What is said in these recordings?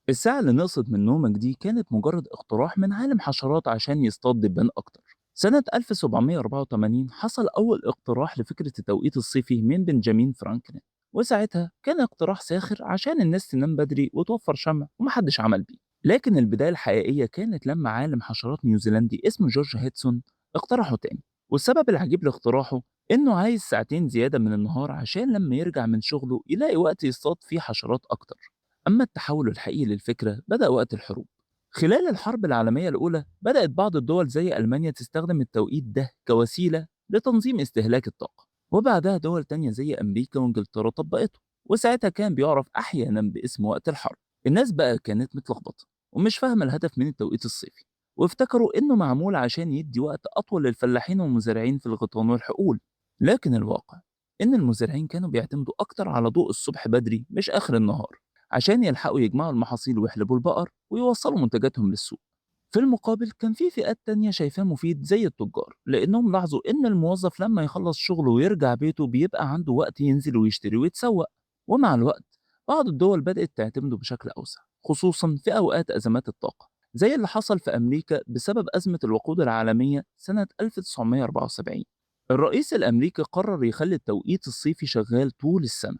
الساعة اللي نقصت من نومك دي كانت مجرد اقتراح من عالم حشرات عشان يصطاد دبان أكتر. سنة 1784 حصل أول اقتراح لفكرة التوقيت الصيفي من بنجامين فرانكلين، وساعتها كان اقتراح ساخر عشان الناس تنام بدري وتوفر شمع ومحدش عمل بيه. لكن البداية الحقيقية كانت لما عالم حشرات نيوزيلندي اسمه جورج هيدسون اقترحه تاني. والسبب العجيب لاقتراحه إنه عايز ساعتين زيادة من النهار عشان لما يرجع من شغله يلاقي وقت يصطاد فيه حشرات أكتر. أما التحول الحقيقي للفكرة بدأ وقت الحروب. خلال الحرب العالمية الأولى بدأت بعض الدول زي ألمانيا تستخدم التوقيت ده كوسيلة لتنظيم استهلاك الطاقة، وبعدها دول تانية زي أمريكا وإنجلترا طبقته، وساعتها كان بيعرف أحيانا باسم وقت الحرب. الناس بقى كانت متلخبطة ومش فاهمة الهدف من التوقيت الصيفي، وافتكروا إنه معمول عشان يدي وقت أطول للفلاحين والمزارعين في الغيطان والحقول. لكن الواقع إن المزارعين كانوا بيعتمدوا أكتر على ضوء الصبح بدري مش آخر النهار عشان يلحقوا يجمعوا المحاصيل ويحلبوا البقر ويوصلوا منتجاتهم للسوق. في المقابل كان في فئات تانية شايفاه مفيد زي التجار، لأنهم لاحظوا إن الموظف لما يخلص شغله ويرجع بيته بيبقى عنده وقت ينزل ويشتري ويتسوق. ومع الوقت بعض الدول بدأت تعتمده بشكل أوسع، خصوصا في أوقات أزمات الطاقة زي اللي حصل في أمريكا بسبب أزمة الوقود العالمية سنة 1974. الرئيس الأمريكي قرر يخلي التوقيت الصيفي شغال طول السنة،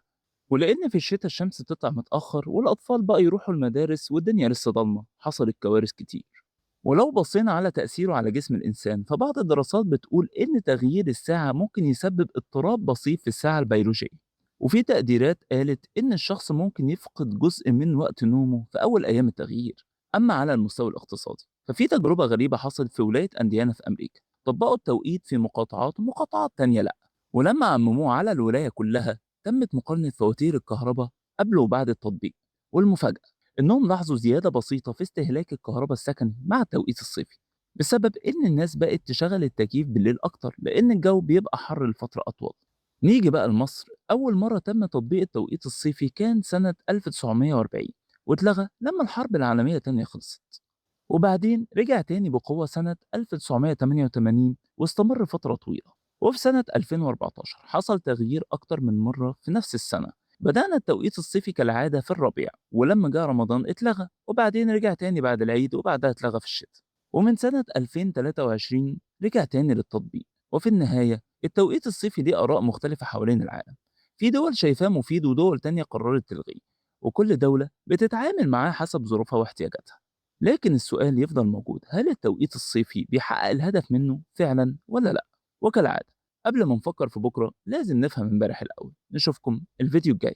ولأن في الشتا الشمس بتطلع متأخر والأطفال بقى يروحوا المدارس والدنيا لسه ضلمة، حصلت كوارث كتير. ولو بصينا على تأثيره على جسم الإنسان فبعض الدراسات بتقول إن تغيير الساعة ممكن يسبب اضطراب بسيط في الساعة البيولوجية، وفي تقديرات قالت إن الشخص ممكن يفقد جزء من وقت نومه في أول أيام التغيير. أما على المستوى الاقتصادي ففي تجربة غريبة حصلت في ولاية أنديانا في أمريكا، طبقوا التوقيت في مقاطعات ومقاطعات تانية لأ، ولما عمموه على الولاية كلها تمت مقارنة فواتير الكهرباء قبل وبعد التطبيق. والمفاجأة إنهم لاحظوا زيادة بسيطة في استهلاك الكهرباء السكني مع التوقيت الصيفي، بسبب إن الناس بقت تشغل التكييف بالليل أكتر لأن الجو بيبقى حر لفترة أطول. نيجي بقى لمصر، أول مرة تم تطبيق التوقيت الصيفي كان سنة 1940، واتلغى لما الحرب العالمية التانية خلصت، وبعدين رجع تاني بقوة سنة 1988 واستمر فترة طويلة. وفي سنة 2014 حصل تغيير أكتر من مرة في نفس السنة. بدأنا التوقيت الصيفي كالعادة في الربيع، ولما جاء رمضان اتلغى وبعدين رجع تاني بعد العيد وبعدها اتلغى في الشتاء. ومن سنة 2023 رجع تاني للتطبيق. وفي النهاية التوقيت الصيفي ليه آراء مختلفة حوالين العالم، في دول شايفاه مفيد ودول تانية قررت تلغيه، وكل دولة بتتعامل معاه حسب ظروفها واحتياجاتها. لكن السؤال يفضل موجود، هل التوقيت الصيفي بيحقق الهدف منه فعلا ولا لا؟ وكالعادة قبل ما نفكر في بكرة لازم نفهم امبارح الأول. نشوفكم الفيديو الجاي.